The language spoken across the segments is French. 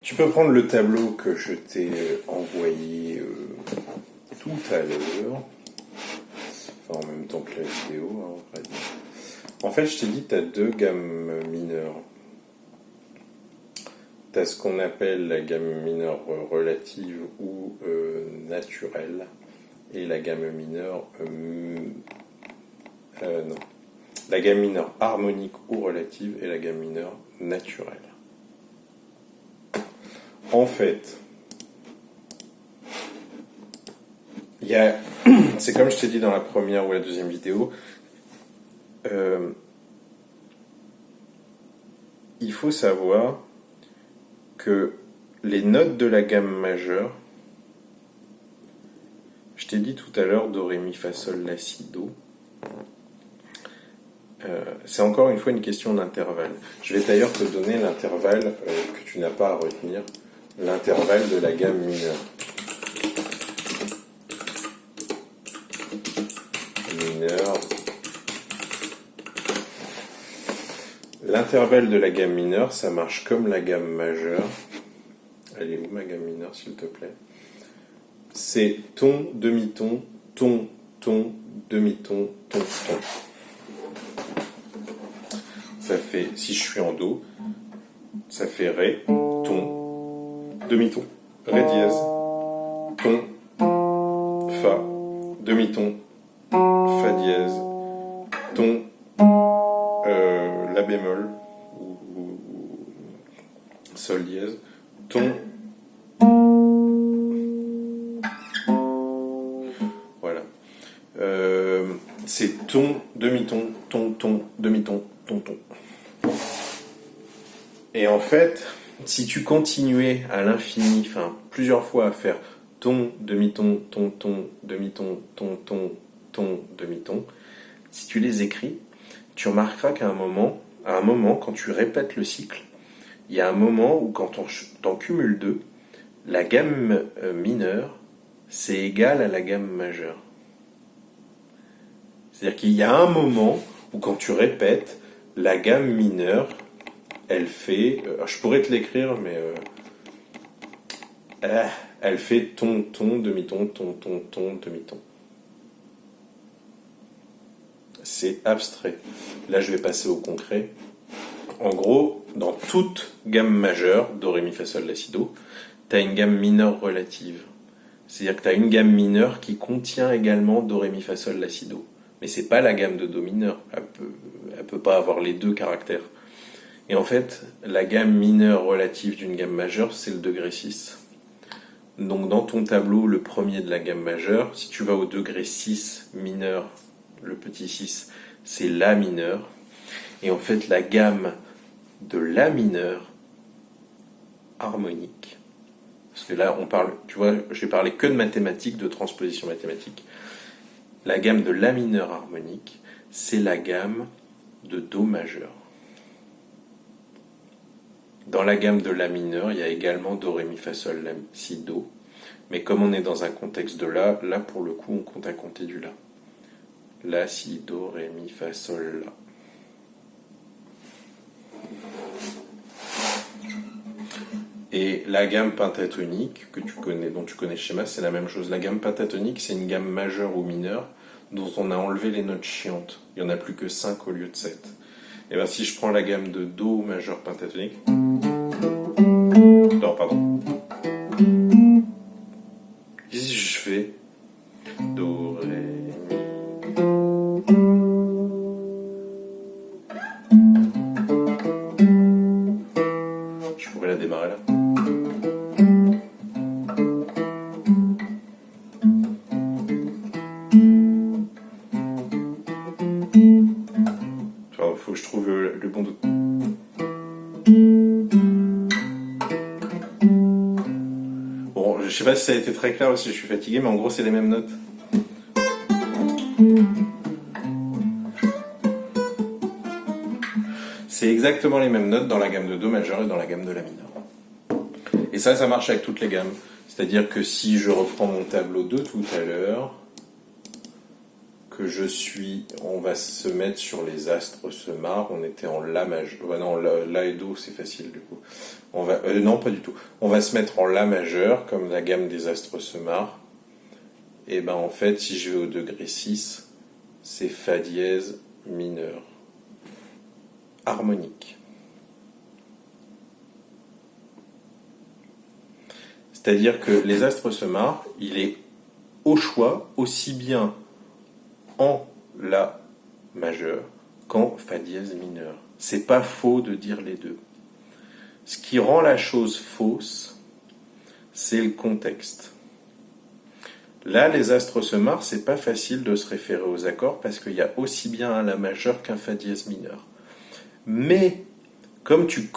Tu peux prendre le tableau que je t'ai envoyé tout à l'heure, enfin en même temps que la vidéo, hein, on va dire. En fait, je t'ai dit que tu as deux gammes mineures. Tu as ce qu'on appelle la gamme mineure relative ou naturelle, et la gamme mineure... non. La gamme mineure harmonique ou relative et la gamme mineure naturelle. En fait, c'est comme je t'ai dit dans la première ou la deuxième vidéo, il faut savoir que les notes de la gamme majeure, je t'ai dit tout à l'heure do, ré, mi, fa, sol, la, si, do, c'est encore une fois une question d'intervalle. Je vais d'ailleurs te donner l'intervalle que tu n'as pas à retenir, l'intervalle de la gamme mineure. L'intervalle de la gamme mineure, ça marche comme la gamme majeure. Elle est où ma gamme mineure, s'il te plaît? C'est ton, demi-ton, ton, ton, demi-ton, ton, ton. Ça fait, si je suis en do, ça fait ré, ton, demi-ton, ré dièse, ton, fa, demi-ton, fa dièse, ton, la bémol, ou sol dièse, ton, voilà. C'est ton, demi-ton, ton, ton, demi-ton, ton, ton. Et en fait, si tu continuais à l'infini, enfin plusieurs fois à faire ton, demi-ton, ton, ton, demi-ton, ton, ton, ton, demi-ton, si tu les écris, tu remarqueras qu'à un moment, quand tu répètes le cycle, il y a un moment où quand t'en cumules deux, la gamme mineure, c'est égal à la gamme majeure. C'est-à-dire qu'il y a un moment où quand tu répètes, la gamme mineure, elle fait... je pourrais te l'écrire, mais... elle fait ton, ton, demi-ton, ton, ton, ton, demi-ton. C'est abstrait. Là, je vais passer au concret. En gros, dans toute gamme majeure, do, ré, mi, fa, sol, la, si, do, tu as une gamme mineure relative. C'est-à-dire que tu as une gamme mineure qui contient également do, ré, mi, fa, sol, la, si, do. Mais c'est pas la gamme de do mineur. Elle peut pas avoir les deux caractères. Et en fait, la gamme mineure relative d'une gamme majeure, c'est le degré 6. Donc dans ton tableau, le premier de la gamme majeure, si tu vas au degré 6 mineur, le petit 6, c'est la mineur. Et en fait, la gamme de la mineure harmonique, parce que là, on parle, tu vois, j'ai parlé que de mathématiques, de transposition mathématique. La gamme de la mineure harmonique, c'est la gamme de do majeur. Dans la gamme de la mineure, il y a également do, ré, mi, fa, sol, la, si, do. Mais comme on est dans un contexte de la, là pour le coup on compte à compter du la. La, si, do, ré, mi, fa, sol, la. Et la gamme pentatonique que tu connais, dont tu connais le schéma, c'est la même chose. La gamme pentatonique, c'est une gamme majeure ou mineure dont on a enlevé les notes chiantes. Il n'y en a plus que 5 au lieu de 7. Et bien si je prends la gamme de do majeur pentatonique... Non, pardon. Qu'est-ce que je fais? Do, ré, mi. Je pourrais la démarrer là. Enfin, faut que je trouve le bon do. Bon, je sais pas si ça a été très clair ou si je suis fatigué, mais en gros c'est les mêmes notes. C'est exactement les mêmes notes dans la gamme de do majeur et dans la gamme de la mineure. Et ça marche avec toutes les gammes. C'est-à-dire que si je reprends mon tableau de tout à l'heure, que on va se mettre sur les astres se marrent, on était en La majeur, non, La et Do c'est facile du coup. Non, pas du tout. On va se mettre en La majeur, comme la gamme des astres se marrent. Et ben en fait, si je vais au degré 6, c'est Fa dièse mineur, harmonique. C'est-à-dire que les astres se marrent, il est au choix aussi bien en La majeur qu'en Fa dièse mineur. C'est pas faux de dire les deux. Ce qui rend la chose fausse, c'est le contexte. Là, les astres se marrent, c'est pas facile de se référer aux accords parce qu'il y a aussi bien un La majeur qu'un Fa dièse mineur. Mais comme tu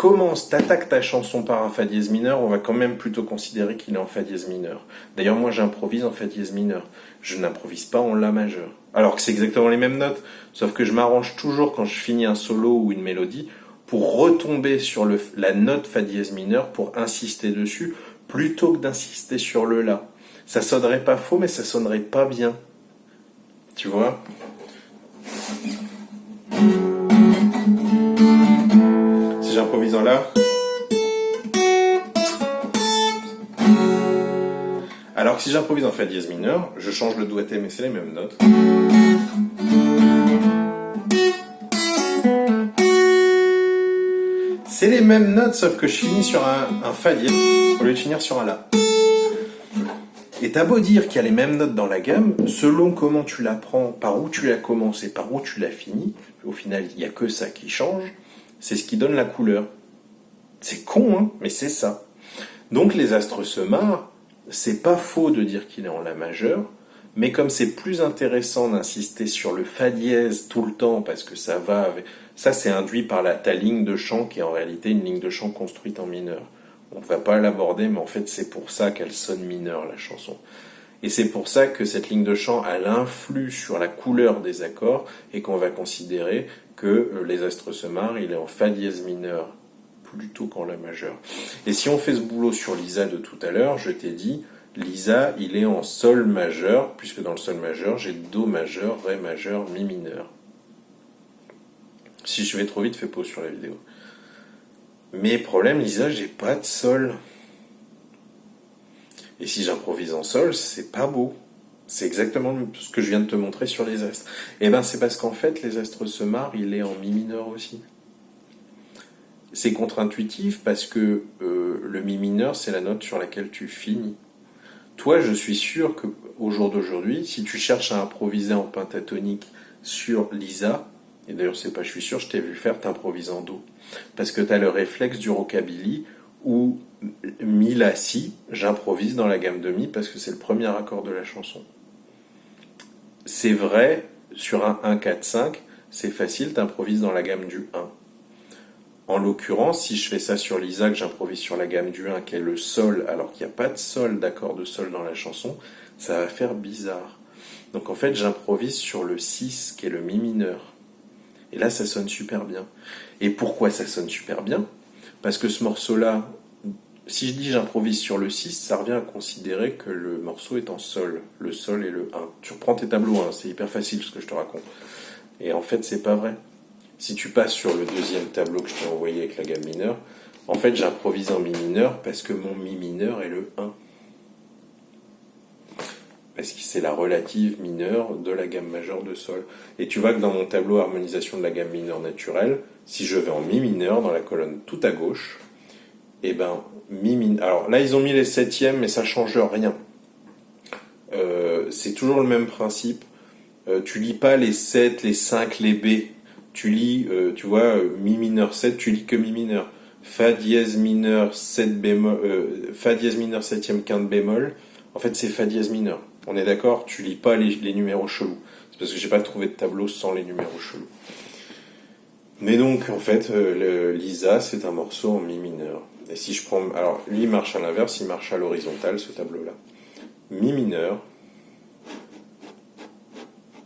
t'attaques ta chanson par un Fa dièse mineur, on va quand même plutôt considérer qu'il est en Fa dièse mineur. D'ailleurs, moi, j'improvise en Fa dièse mineur. Je n'improvise pas en La majeur. Alors que c'est exactement les mêmes notes, sauf que je m'arrange toujours quand je finis un solo ou une mélodie pour retomber sur la note Fa dièse mineur pour insister dessus, plutôt que d'insister sur le La. Ça sonnerait pas faux, mais ça sonnerait pas bien. Tu vois ? Si j'improvise en La. Alors que si j'improvise en Fa dièse mineur, je change le doigté, mais c'est les mêmes notes. C'est les mêmes notes, sauf que je finis sur un Fa dièse au lieu de finir sur un La. Et t'as beau dire qu'il y a les mêmes notes dans la gamme, selon comment tu la prends, par où tu l'as commencé, par où tu l'as fini, au final, il n'y a que ça qui change, c'est ce qui donne la couleur. C'est con, hein, mais c'est ça. Donc les astres se marrent, c'est pas faux de dire qu'il est en La majeur, mais comme c'est plus intéressant d'insister sur le Fa dièse tout le temps, parce que ça va avec... Ça, c'est induit par ta ligne de chant, qui est en réalité une ligne de chant construite en mineur. On ne va pas l'aborder, mais en fait, c'est pour ça qu'elle sonne mineure, la chanson. Et c'est pour ça que cette ligne de chant, elle influe sur la couleur des accords, et qu'on va considérer que les astres se marrent, il est en Fa dièse mineur, plutôt qu'en La majeur. Et si on fait ce boulot sur Lisa de tout à l'heure, je t'ai dit, Lisa, il est en Sol majeur, puisque dans le Sol majeur, j'ai Do majeur, Ré majeur, Mi mineur. Si je vais trop vite, fais pause sur la vidéo. Mais problème, Lisa, j'ai pas de Sol. Et si j'improvise en Sol, c'est pas beau. C'est exactement ce que je viens de te montrer sur les astres. Et ben c'est parce qu'en fait, les astres se marrent, il est en Mi mineur aussi. C'est contre-intuitif parce que le Mi mineur, c'est la note sur laquelle tu finis. Toi, je suis sûr qu'au jour d'aujourd'hui, si tu cherches à improviser en pentatonique sur Lisa, et d'ailleurs c'est pas je suis sûr, je t'ai vu faire, t'improvises en Do. Parce que tu as le réflexe du rockabilly où Mi, La, Si, j'improvise dans la gamme de Mi parce que c'est le premier accord de la chanson. C'est vrai, sur un 1, 4, 5, c'est facile, t'improvises dans la gamme du 1. En l'occurrence, si je fais ça sur Lisa, que j'improvise sur la gamme du 1, qui est le Sol, alors qu'il n'y a pas de Sol, d'accord de Sol dans la chanson, ça va faire bizarre. Donc en fait, j'improvise sur le 6, qui est le Mi mineur. Et là, ça sonne super bien. Et pourquoi ça sonne super bien ? Parce que ce morceau-là, si je dis j'improvise sur le 6, ça revient à considérer que le morceau est en Sol. Le Sol est le 1. Tu reprends tes tableaux, hein, c'est hyper facile ce que je te raconte. Et en fait, c'est pas vrai. Si tu passes sur le deuxième tableau que je t'ai envoyé avec la gamme mineure, en fait, j'improvise en Mi mineur parce que mon Mi mineur est le 1. Parce que c'est la relative mineure de la gamme majeure de Sol. Et tu vois que dans mon tableau harmonisation de la gamme mineure naturelle, si je vais en Mi mineur dans la colonne tout à gauche, et ben Mi mineur. Alors là, ils ont mis les septièmes, mais ça change rien. C'est toujours le même principe. Tu lis pas les 7, les 5, les B. Tu lis, tu vois, Mi mineur 7, tu lis que Mi mineur. Fa dièse mineur 7 bémol, Fa dièse mineur 7e quinte bémol. En fait, c'est Fa dièse mineur. On est d'accord, tu lis pas les numéros chelous. C'est parce que j'ai pas trouvé de tableau sans les numéros chelous. Mais donc, en fait, Lisa, c'est un morceau en Mi mineur. Et si je prends... Alors, lui, il marche à l'inverse, il marche à l'horizontale, ce tableau-là. Mi mineur,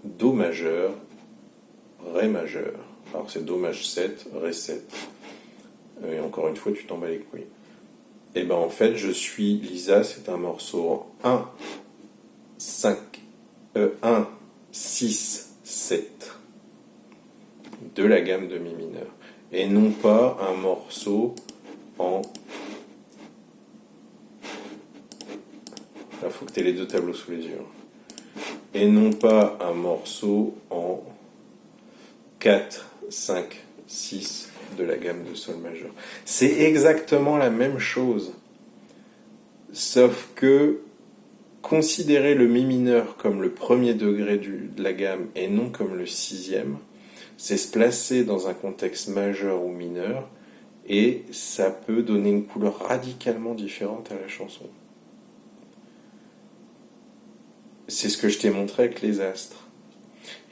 Do majeur, Ré majeur. Alors, c'est Do maj 7, Ré 7. Et encore une fois, tu t'en bats les couilles. Et ben, en fait, Lisa, c'est un morceau en 1, 5, 1, 6, 7 de la gamme de mi mineur. Et non pas un morceau en... Là, il faut que tu aies les deux tableaux sous les yeux. Et non pas un morceau en 4, 5, 6 de la gamme de sol majeur. C'est exactement la même chose. Sauf que considérer le mi mineur comme le premier degré de la gamme et non comme le sixième, c'est se placer dans un contexte majeur ou mineur et ça peut donner une couleur radicalement différente à la chanson. C'est ce que je t'ai montré avec les astres.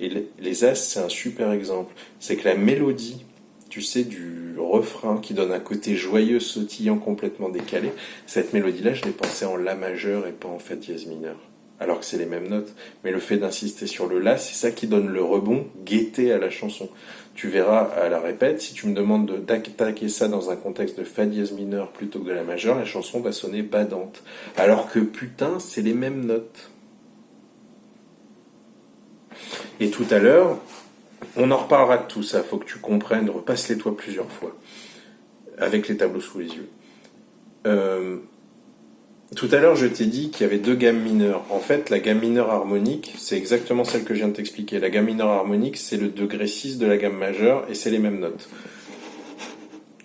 Et les astres, c'est un super exemple. C'est que la mélodie, tu sais, du refrain qui donne un côté joyeux, sautillant, complètement décalé, cette mélodie-là, je l'ai pensée en la majeur et pas en fa dièse mineur. Alors que c'est les mêmes notes. Mais le fait d'insister sur le la, c'est ça qui donne le rebond, gaieté à la chanson. Tu verras à la répète, si tu me demandes d'attaquer ça dans un contexte de fa dièse mineur plutôt que de la majeure, la chanson va sonner badante. Alors que putain, c'est les mêmes notes. Et tout à l'heure, on en reparlera de tout ça, faut que tu comprennes, repasse-les toi plusieurs fois, avec les tableaux sous les yeux. Tout à l'heure, je t'ai dit qu'il y avait deux gammes mineures. En fait, la gamme mineure harmonique, c'est exactement celle que je viens de t'expliquer. La gamme mineure harmonique, c'est le degré 6 de la gamme majeure, et c'est les mêmes notes.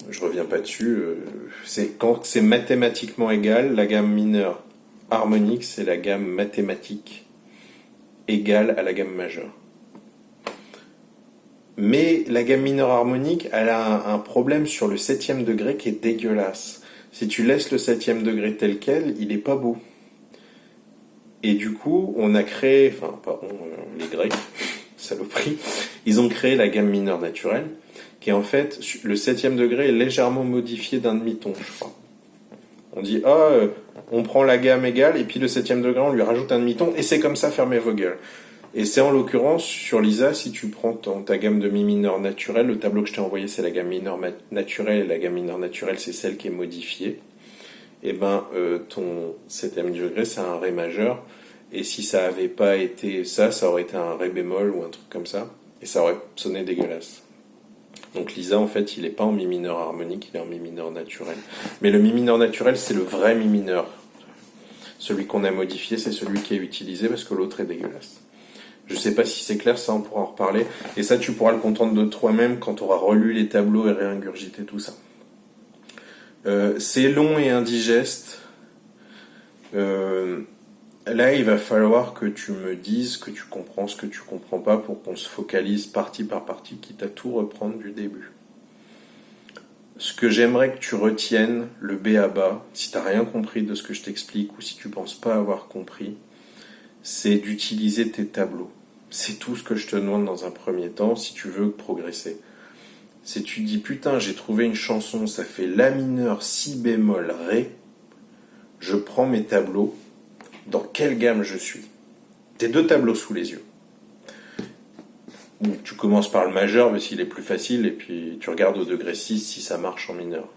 Je reviens pas dessus. Quand c'est mathématiquement égal, la gamme mineure harmonique, c'est la gamme mathématique égale à la gamme majeure. Mais la gamme mineure harmonique, elle a un problème sur le 7e degré qui est dégueulasse. Si tu laisses le 7e degré tel quel, il est pas beau. Et du coup, on a créé, les Grecs, saloperie, ils ont créé la gamme mineure naturelle, qui est en fait, le 7e degré est légèrement modifié d'un demi-ton, je crois. On dit, on prend la gamme égale, et puis le 7e degré, on lui rajoute un demi-ton, et c'est comme ça, fermez vos gueules. Et c'est en l'occurrence, sur Lisa, si tu prends ta gamme de mi mineur naturelle, le tableau que je t'ai envoyé, c'est la gamme mineure naturelle, et la gamme mineure naturelle, c'est celle qui est modifiée. Et ton 7e degré, c'est un ré majeur, et si ça avait pas été ça aurait été un ré bémol ou un truc comme ça, et ça aurait sonné dégueulasse. Donc Lisa, en fait, il est pas en mi mineur harmonique, il est en mi mineur naturel. Mais le mi mineur naturel, c'est le vrai mi mineur. Celui qu'on a modifié, c'est celui qui est utilisé parce que l'autre est dégueulasse. Je sais pas si c'est clair, ça on pourra en reparler. Et ça, tu pourras le comprendre de toi-même quand tu auras relu les tableaux et réingurgité tout ça. C'est long et indigeste. Là, il va falloir que tu me dises ce que tu comprends, ce que tu comprends pas, pour qu'on se focalise partie par partie, quitte à tout reprendre du début. Ce que j'aimerais que tu retiennes, le B à bas, si tu n'as rien compris de ce que je t'explique, ou si tu penses pas avoir compris, c'est d'utiliser tes tableaux. C'est tout ce que je te demande dans un premier temps, si tu veux progresser. Si tu dis, putain, j'ai trouvé une chanson, ça fait La mineur, Si bémol, Ré, je prends mes tableaux, dans quelle gamme je suis. Tes deux tableaux sous les yeux. Tu commences par le majeur, mais s'il est plus facile, et puis tu regardes au degré 6 si ça marche en mineur.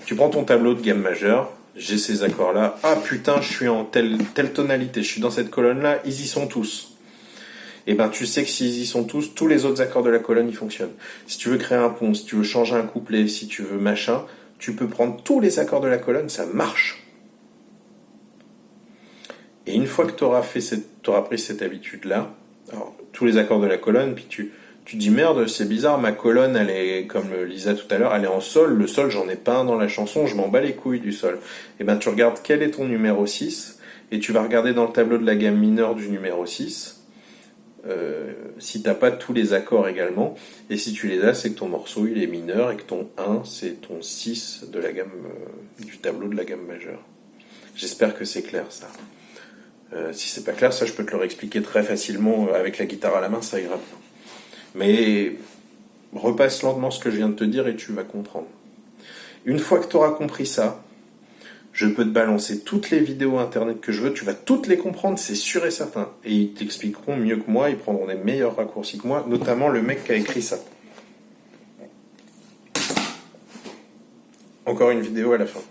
Tu prends ton tableau de gamme majeure, j'ai ces accords-là, ah putain, je suis en telle tonalité, je suis dans cette colonne-là, ils y sont tous. Et tu sais que s'ils y sont tous les autres accords de la colonne, ils fonctionnent. Si tu veux créer un pont, si tu veux changer un couplet, si tu veux machin, tu peux prendre tous les accords de la colonne, ça marche. Et une fois que tu auras pris cette habitude-là, alors, tous les accords de la colonne, puis tu dis merde, c'est bizarre, ma colonne, elle est, comme Lisa tout à l'heure, elle est en sol, le sol, j'en ai pas un dans la chanson, je m'en bats les couilles du sol. Et tu regardes quel est ton numéro 6, et tu vas regarder dans le tableau de la gamme mineure du numéro 6, si t'as pas tous les accords également, et si tu les as, c'est que ton morceau, il est mineur, et que ton 1, c'est ton 6 de la gamme, du tableau de la gamme majeure. J'espère que c'est clair, ça. Si c'est pas clair, ça je peux te le réexpliquer très facilement avec la guitare à la main, ça ira bien. Mais repasse lentement ce que je viens de te dire et tu vas comprendre. Une fois que tu auras compris ça, je peux te balancer toutes les vidéos internet que je veux, tu vas toutes les comprendre, c'est sûr et certain. Et ils t'expliqueront mieux que moi, ils prendront des meilleurs raccourcis que moi, notamment le mec qui a écrit ça. Encore une vidéo à la fin.